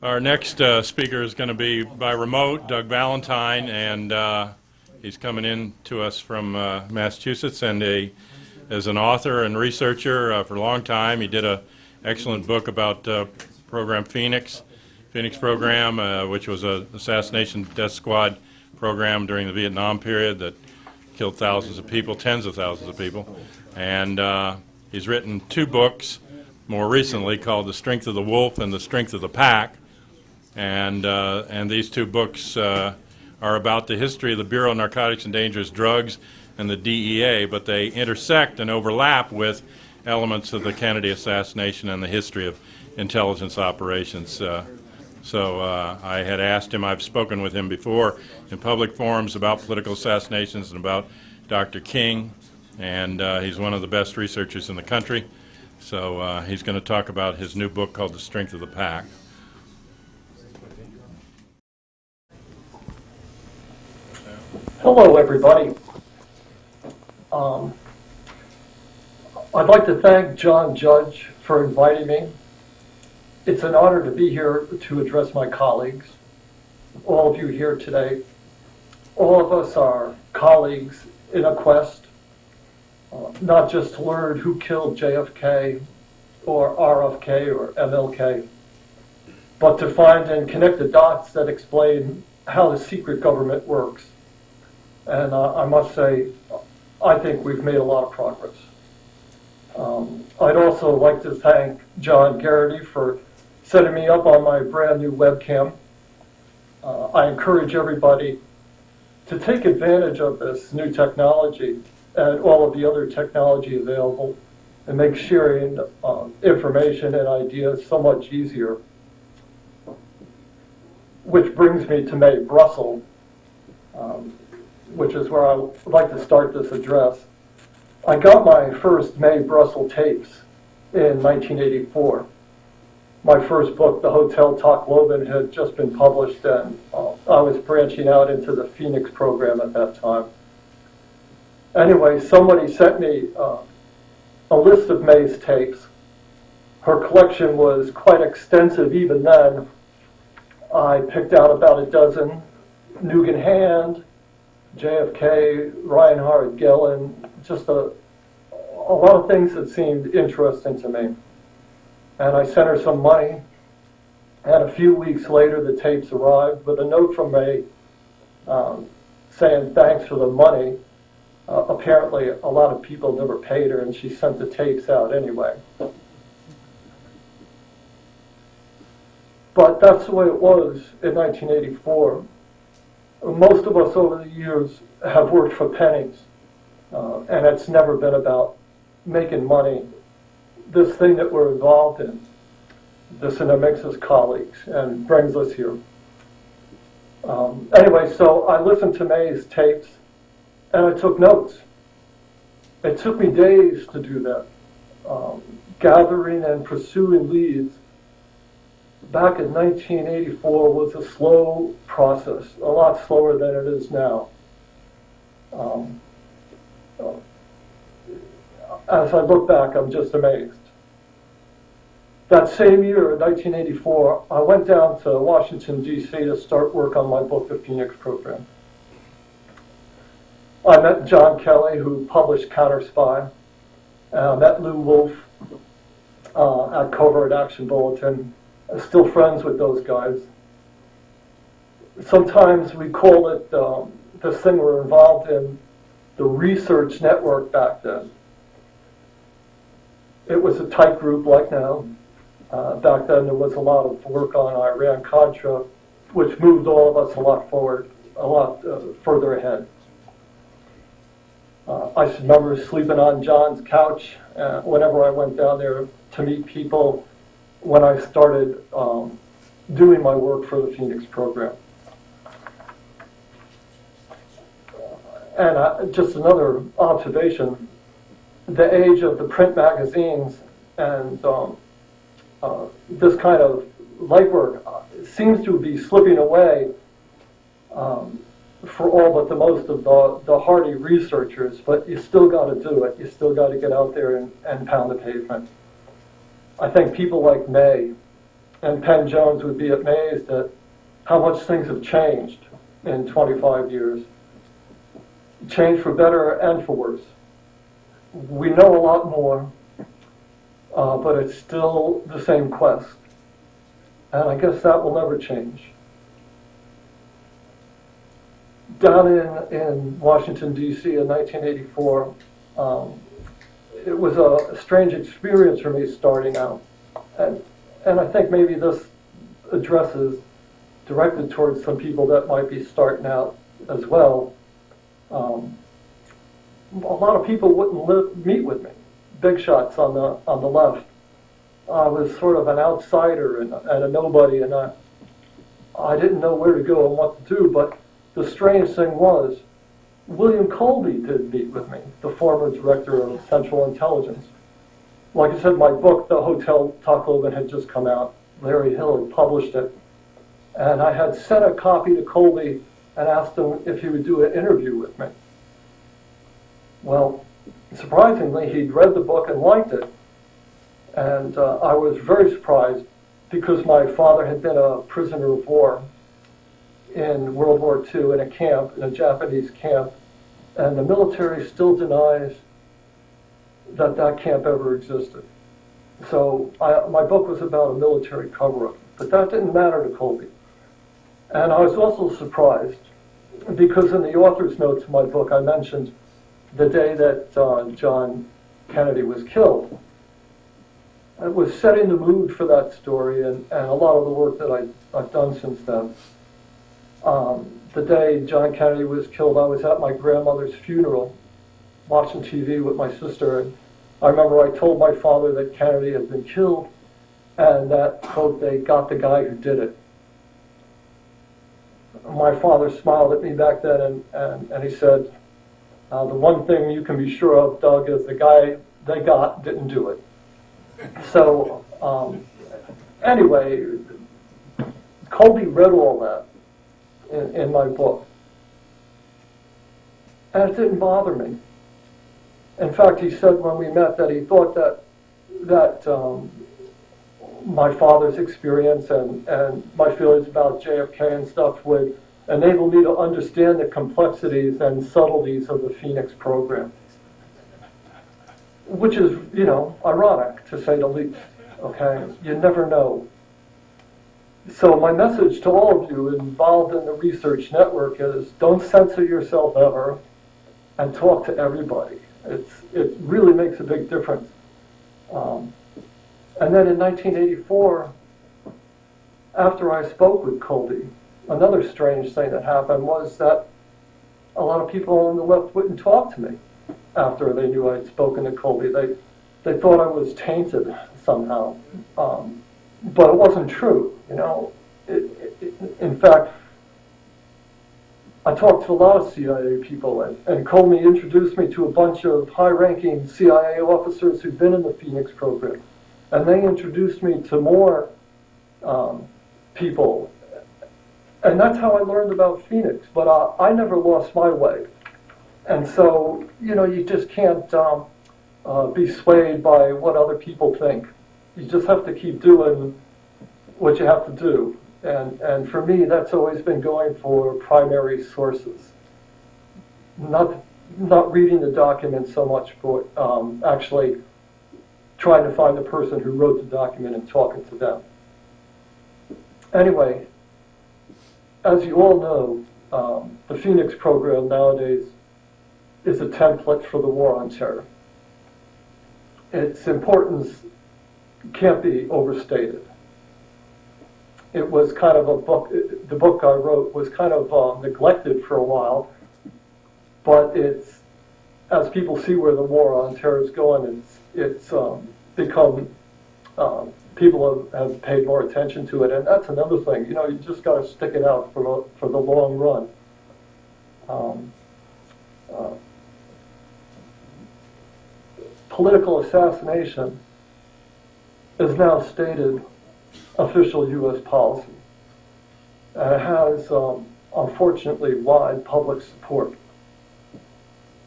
Our next speaker is going to be by remote, Doug Valentine, and he's coming in to us from Massachusetts, and as an author and researcher for a long time. He did an excellent book about program Phoenix program, which was an assassination death squad program during the Vietnam period that killed thousands of people, tens of thousands of people. And he's written two books more recently called The Strength of the Wolf and The Strength of the Pack. And these two books are about the history of the Bureau of Narcotics and Dangerous Drugs and the DEA, but they intersect and overlap with elements of the Kennedy assassination and the history of intelligence operations. So I had asked him, I've spoken with him before in public forums about political assassinations and about Dr. King, and he's one of the best researchers in the country. So he's going to talk about his new book called The Strength of the Pack. Hello, everybody. I'd like to thank John Judge for inviting me. It's an honor to be here to address my colleagues, all of you here today. All of us are colleagues in a quest, not just to learn who killed JFK or RFK or MLK, but to find and connect the dots that explain how the secret government works. And I must say, I think we've made a lot of progress. I'd also like to thank John Garrity for setting me up on my brand new webcam. I encourage everybody to take advantage of this new technology and all of the other technology available and make sharing information and ideas so much easier. Which brings me to May Brussels, which is where I would like to start this address. I got my first May Brussels tapes in 1984. My first book, The Hotel Talk Loban, had just been published, and I was branching out into the Phoenix program at that time. Anyway, somebody sent me a list of May's tapes. Her collection was quite extensive even then. I picked out about a dozen: Nugan Hand, JFK, Reinhard, Gellin, just a lot of things that seemed interesting to me. And I sent her some money, and a few weeks later the tapes arrived with a note from May saying thanks for the money. Apparently a lot of people never paid her, and she sent the tapes out anyway. But that's the way it was in 1984. Most of us over the years have worked for pennies, and it's never been about making money. This thing that we're involved in, this makes us colleagues and brings us here. Anyway, so I listened to May's tapes, and I took notes. It took me days to do that, gathering and pursuing leads. Back in 1984 was a slow process, a lot slower than it is now. As I look back, I'm just amazed. That same year, in 1984, I went down to Washington, D.C. to start work on my book, The Phoenix Program. I met John Kelly, who published Counter Spy. I met Lou Wolf at Covert Action Bulletin. I'm still friends with those guys. Sometimes we call it, this thing we're involved in, the research network back then. It was a tight group like now. Back then there was a lot of work on Iran-Contra, which moved all of us a lot forward, a lot further ahead. I remember sleeping on John's couch whenever I went down there to meet people when I started doing my work for the Phoenix program. And just another observation, the age of the print magazines and this kind of legwork seems to be slipping away for all but the most of the hardy researchers, but you still got to do it. You still got to get out there and pound the pavement. I think people like May and Penn Jones would be amazed at how much things have changed in 25 years. Changed for better and for worse. We know a lot more, but it's still the same quest. And I guess that will never change. Down in Washington, D.C. in 1984, it was a strange experience for me starting out. And I think maybe this addresses directed towards some people that might be starting out as well. A lot of people wouldn't meet with me, big shots on the left. I was sort of an outsider and a nobody, and I didn't know where to go and what to do. But the strange thing was, William Colby did meet with me, the former director of Central Intelligence. Like I said, my book, The Hotel Tacloban, had just come out. Larry Hill had published it. And I had sent a copy to Colby and asked him if he would do an interview with me. Well, surprisingly, he'd read the book and liked it. And I was very surprised because my father had been a prisoner of war in World War II in a camp, in a Japanese camp, and the military still denies that that camp ever existed. So my book was about a military cover-up, but that didn't matter to Colby. And I was also surprised because in the author's notes of my book, I mentioned the day that John Kennedy was killed. It was setting the mood for that story and a lot of the work that I've done since then. The day John Kennedy was killed, I was at my grandmother's funeral watching TV with my sister. And I remember I told my father that Kennedy had been killed and that, quote, they got the guy who did it. My father smiled at me back then and he said, the one thing you can be sure of, Doug, is the guy they got didn't do it. So anyway, Colby read all that in my book. And it didn't bother me. In fact, he said when we met that he thought that my father's experience and my feelings about JFK and stuff would enable me to understand the complexities and subtleties of the Phoenix program. Which is, ironic, to say the least, okay? You never know. So my message to all of you involved in the research network is don't censor yourself ever and talk to everybody. It really makes a big difference. And then in 1984, after I spoke with Colby, another strange thing that happened was that a lot of people on the left wouldn't talk to me after they knew I'd spoken to Colby. They thought I was tainted somehow. But it wasn't true, in fact, I talked to a lot of CIA people, and Colby introduced me to a bunch of high-ranking CIA officers who'd been in the Phoenix program. And they introduced me to more people. And that's how I learned about Phoenix. But I never lost my way. And so, you just can't be swayed by what other people think. You just have to keep doing what you have to do. And for me, that's always been going for primary sources. Not reading the document so much, but actually trying to find the person who wrote the document and talking to them. Anyway, as you all know, the Phoenix program nowadays is a template for the war on terror. Its importance can't be overstated. It was kind of a book, the book I wrote was kind of neglected for a while, but it's, as people see where the war on terror is going, it's become, people have paid more attention to it, and that's another thing, you just got to stick it out for the long run. Political assassination is now stated official U.S. policy. And it has, unfortunately, wide public support.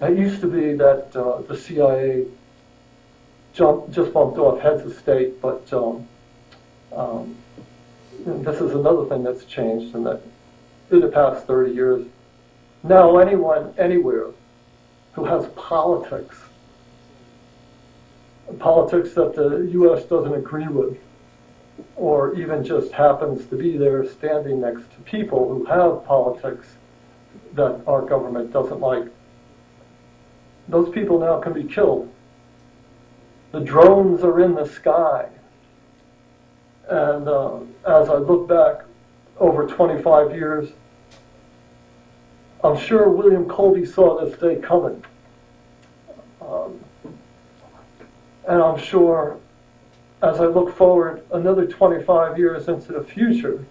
It used to be that the CIA just bumped off heads of state, but Um, and this is another thing that's changed in the past 30 years. Now anyone, anywhere, who has politics that the U.S. doesn't agree with, or even just happens to be there standing next to people who have politics that our government doesn't like, those people now can be killed. The drones are in the sky. And as I look back over 25 years, I'm sure William Colby saw this day coming. And I'm sure as I look forward another 25 years into the future,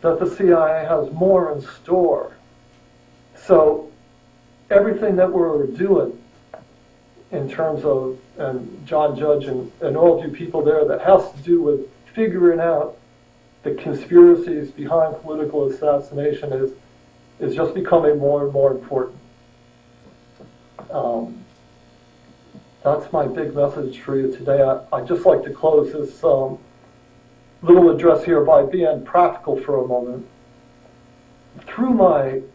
that the CIA has more in store. So everything that we're doing in terms of, and John Judge and all of you people there, that has to do with figuring out the conspiracies behind political assassination is just becoming more and more important. That's my big message for you today. I'd just like to close this little address here by being practical for a moment. Through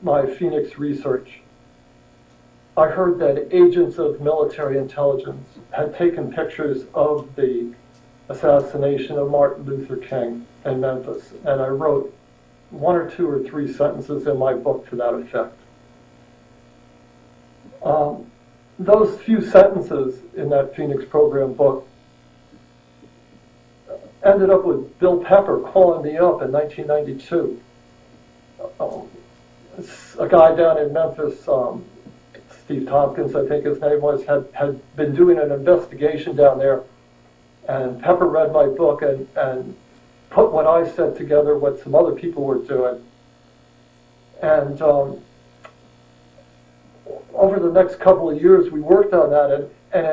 my Phoenix research, I heard that agents of military intelligence had taken pictures of the assassination of Martin Luther King in Memphis, and I wrote 1 or 2 or 3 sentences in my book to that effect. Those few sentences in that Phoenix program book ended up with Bill Pepper calling me up in 1992. A guy down in Memphis, Steve Tompkins, I think his name was, had been doing an investigation down there, and Pepper read my book and put what I said together, what some other people were doing. And over the next couple of years, we worked on that, and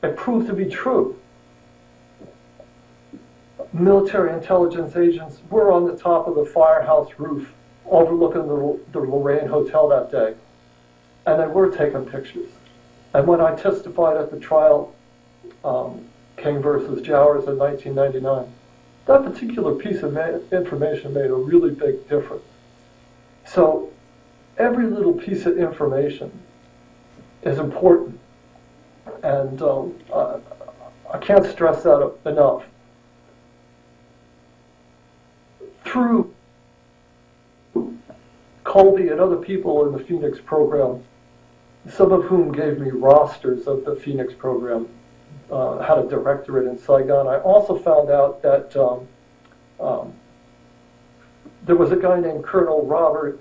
it proved to be true. Military intelligence agents were on the top of the firehouse roof overlooking the Lorraine Hotel that day, and they were taking pictures. And when I testified at the trial, King versus Jowers in 1999, that particular piece of information made a really big difference. So every little piece of information is important, and I can't stress that enough. Through Colby and other people in the Phoenix program, some of whom gave me rosters of the Phoenix program, had a directorate in Saigon, I also found out that there was a guy named Colonel Robert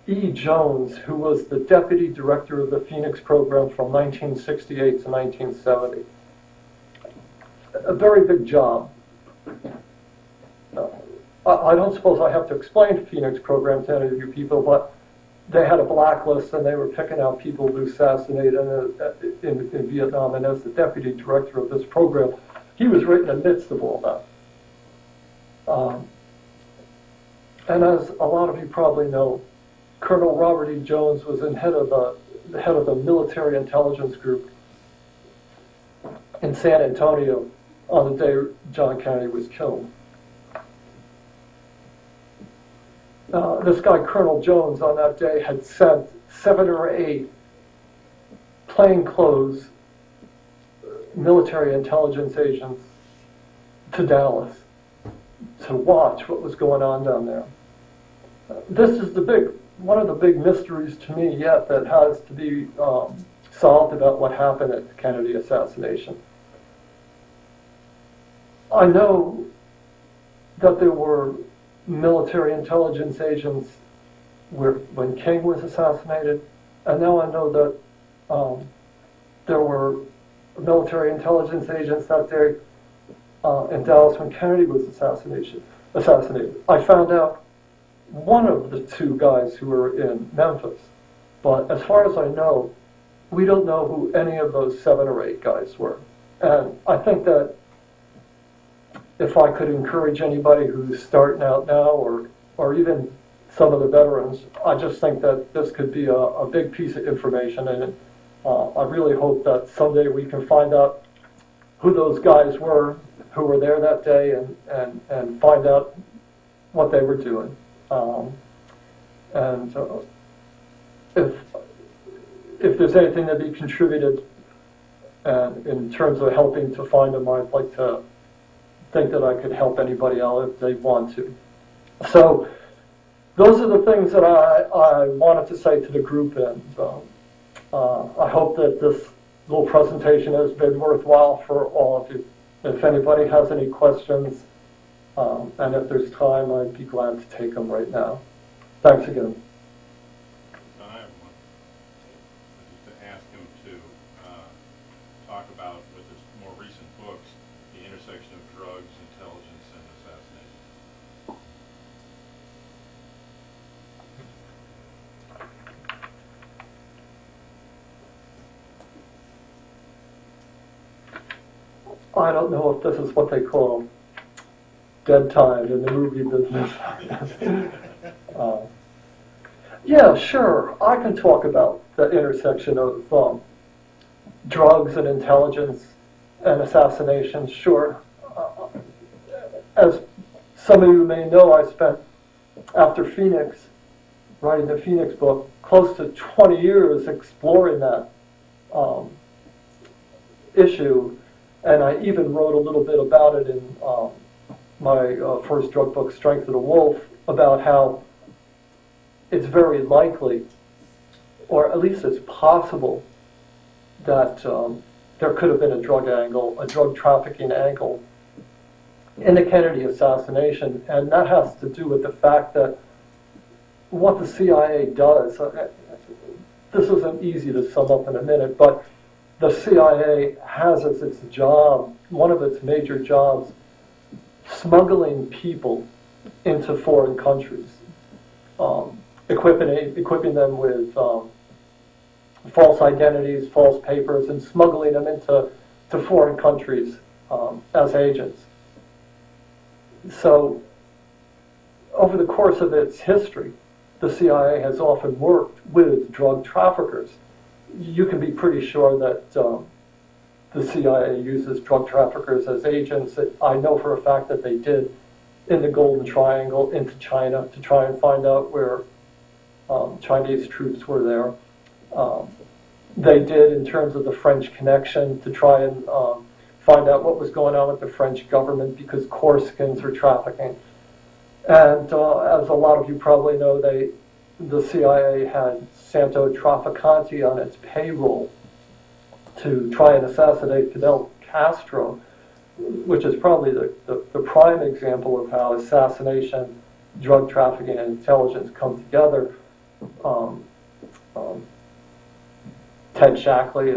E. Jones, who was the deputy director of the Phoenix program from 1968 to 1970. A very big job. I don't suppose I have to explain the Phoenix program to any of you people, but they had a blacklist and they were picking out people to assassinate in Vietnam. And as the deputy director of this program, he was right in the midst of all that. And as a lot of you probably know, Colonel Robert E. Jones was the head of the military intelligence group in San Antonio on the day John Kennedy was killed. This guy, Colonel Jones, on that day had sent 7 or 8 plainclothes military intelligence agents to Dallas to watch what was going on down there. This is one of the big mysteries to me yet that has to be solved about what happened at the Kennedy assassination. I know that there were military intelligence agents when King was assassinated, and now I know that there were military intelligence agents that day in Dallas when Kennedy was assassinated. I found out one of the 2 guys who were in Memphis, but as far as I know, we don't know who any of those 7 or 8 guys were. And I think that if I could encourage anybody who's starting out now, or even some of the veterans, I just think that this could be a big piece of information, and I really hope that someday we can find out who those guys were who were there that day and find out what they were doing. And if there's anything that be contributed in terms of helping to find them, I'd like to think that I could help anybody out if they want to. So those are the things that I wanted to say to the group, and I hope that this little presentation has been worthwhile for all of you. If anybody has any questions, and if there's time, I'd be glad to take them right now. Thanks again. I have one. To ask him to talk about, with his more recent books, the intersection of drugs, intelligence, and assassination. I don't know if this is what they call dead time in the movie business. Yeah, sure. I can talk about the intersection of drugs and intelligence and assassination, sure. As some of you may know, I spent, after Phoenix, writing the Phoenix book, close to 20 years exploring that issue. And I even wrote a little bit about it in my first drug book, Strength of the Wolf, about how it's very likely, or at least it's possible, that there could have been a drug angle, a drug trafficking angle in the Kennedy assassination. And that has to do with the fact that what the CIA does, this isn't easy to sum up in a minute, but the CIA has as its job, one of its major jobs, smuggling people into foreign countries, equipping them with false identities, false papers, and smuggling them into foreign countries as agents. So, over the course of its history, the CIA has often worked with drug traffickers. You can be pretty sure that the CIA uses drug traffickers as agents. I know for a fact that they did in the Golden Triangle into China to try and find out where Chinese troops were there. They did in terms of the French Connection to try and find out what was going on with the French government, because Corsicans are trafficking. And as a lot of you probably know, the CIA had Santo Trafficante on its payroll to try and assassinate Fidel Castro, which is probably the prime example of how assassination, drug trafficking, and intelligence come together. Ted Shackley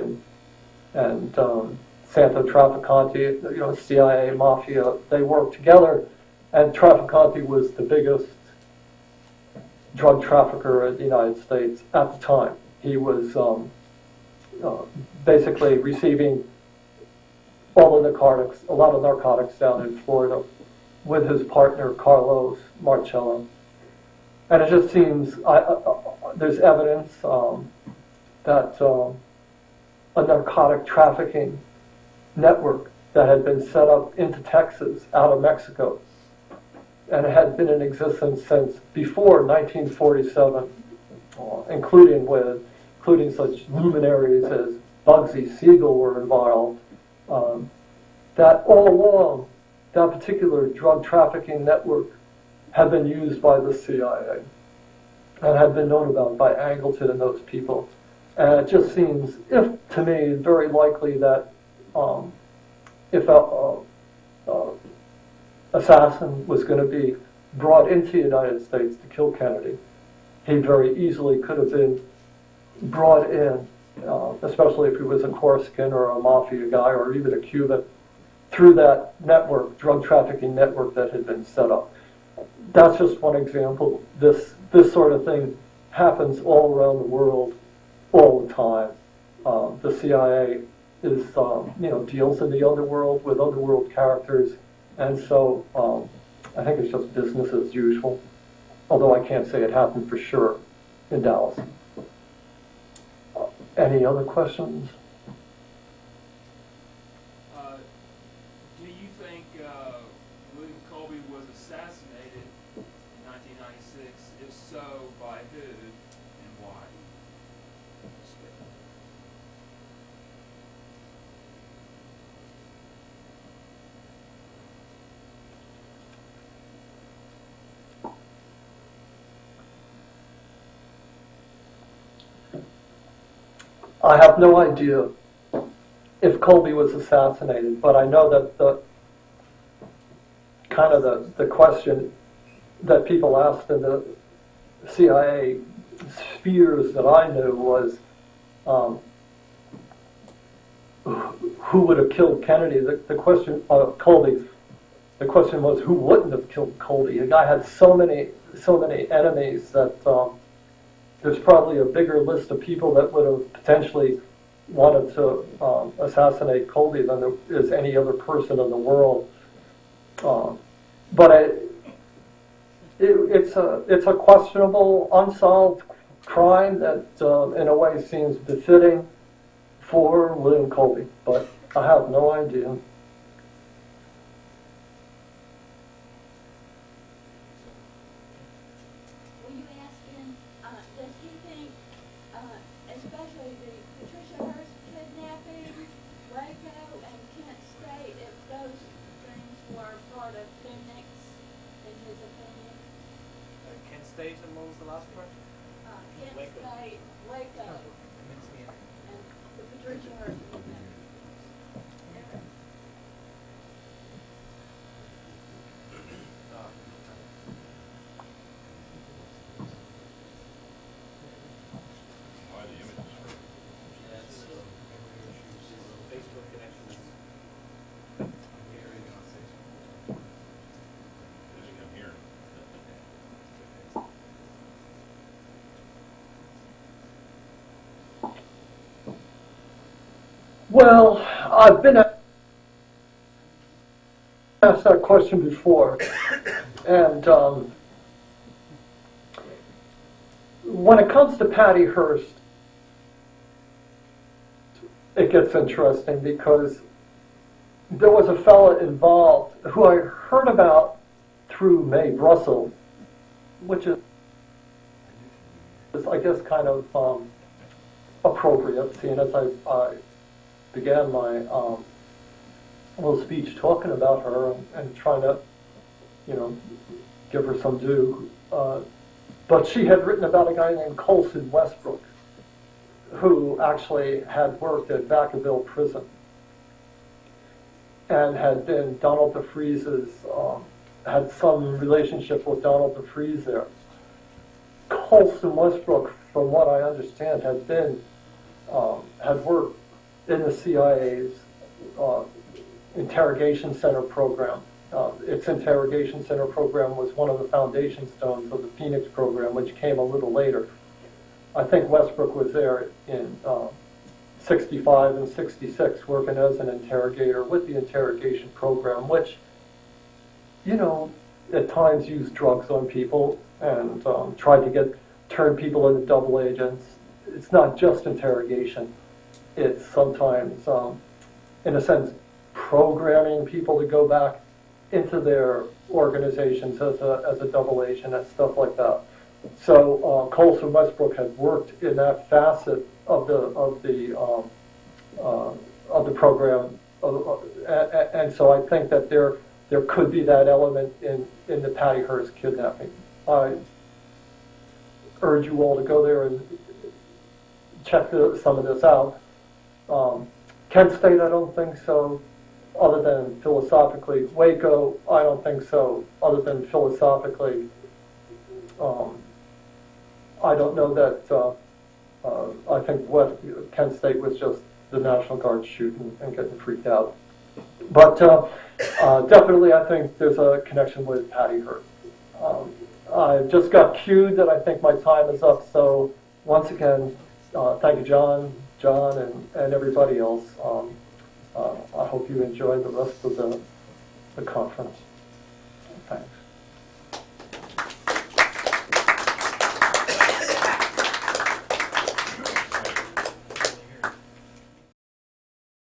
and Santo Trafficante, CIA, Mafia, they worked together, and Trafficante was the biggest drug trafficker in the United States at the time. He was basically receiving all the narcotics, a lot of narcotics down in Florida, with his partner Carlos Marcello. And it just seems there's evidence that a narcotic trafficking network that had been set up into Texas out of Mexico, and it had been in existence since before 1947, including such luminaries as Bugsy Siegel were involved, that all along that particular drug trafficking network had been used by the CIA and had been known about by Angleton and those people. And it just seems, to me, very likely that if a assassin was going to be brought into the United States to kill Kennedy, he very easily could have been brought in, especially if he was a Corsican or a Mafia guy or even a Cuban, through that network, drug trafficking network that had been set up. That's just one example. This sort of thing happens all around the world all the time. The CIA is, deals in the underworld with underworld characters, and so I think it's just business as usual, although I can't say it happened for sure in Dallas. Any other questions? If so, by who and why? I have no idea if Colby was assassinated, but I know that the question that people asked in the CIA spheres that I knew was, who would have killed Kennedy? The question, Colby. The question was, who wouldn't have killed Colby? The guy had so many enemies that there's probably a bigger list of people that would have potentially wanted to assassinate Colby than there is any other person in the world. But it's a questionable, unsolved crime that in a way seems befitting for William Colby, but I have no idea. Were you asking, does he think, especially the Patricia Hearst kidnapping, Waco, and Kent State, if those things were part of Phoenix, in his opinion? Kent State, and what was the last part? Kent State, Waco, and the Patricia Hearst kidnapping. Facebook connections. Well, I've been asked that question before, and when it comes to Patty Hearst, it gets interesting because there was a fella involved who I heard about through Mae Russell, which is I guess kind of appropriate, seeing as I began my little speech talking about her and trying to, give her some due. But she had written about a guy named Colson Westbrook, who actually had worked at Vacaville Prison and had been Donald DeFreeze's, had some relationship with Donald DeFreeze there. Colson Westbrook, from what I understand, had worked in the CIA's interrogation center program. Its interrogation center program was one of the foundation stones of the Phoenix program, which came a little later. I think Westbrook was there in 65 and 66 working as an interrogator with the interrogation program, which, at times used drugs on people and tried to turn people into double agents. It's not just interrogation. It's sometimes, in a sense, programming people to go back into their organizations as a double agent and stuff like that. So Colson Westbrook had worked in that facet of the program, and so I think that there could be that element in the Patty Hearst kidnapping. I urge you all to go there and check some of this out. Kent State, I don't think so, other than philosophically. Waco, I don't think so, other than philosophically. I don't know that, I think Kent State was just the National Guard shooting and getting freaked out. But definitely I think there's a connection with Patty Hearst. I just got cued that I think my time is up, so once again, thank you, John, and everybody else. I hope you enjoy the rest of the conference. Thanks.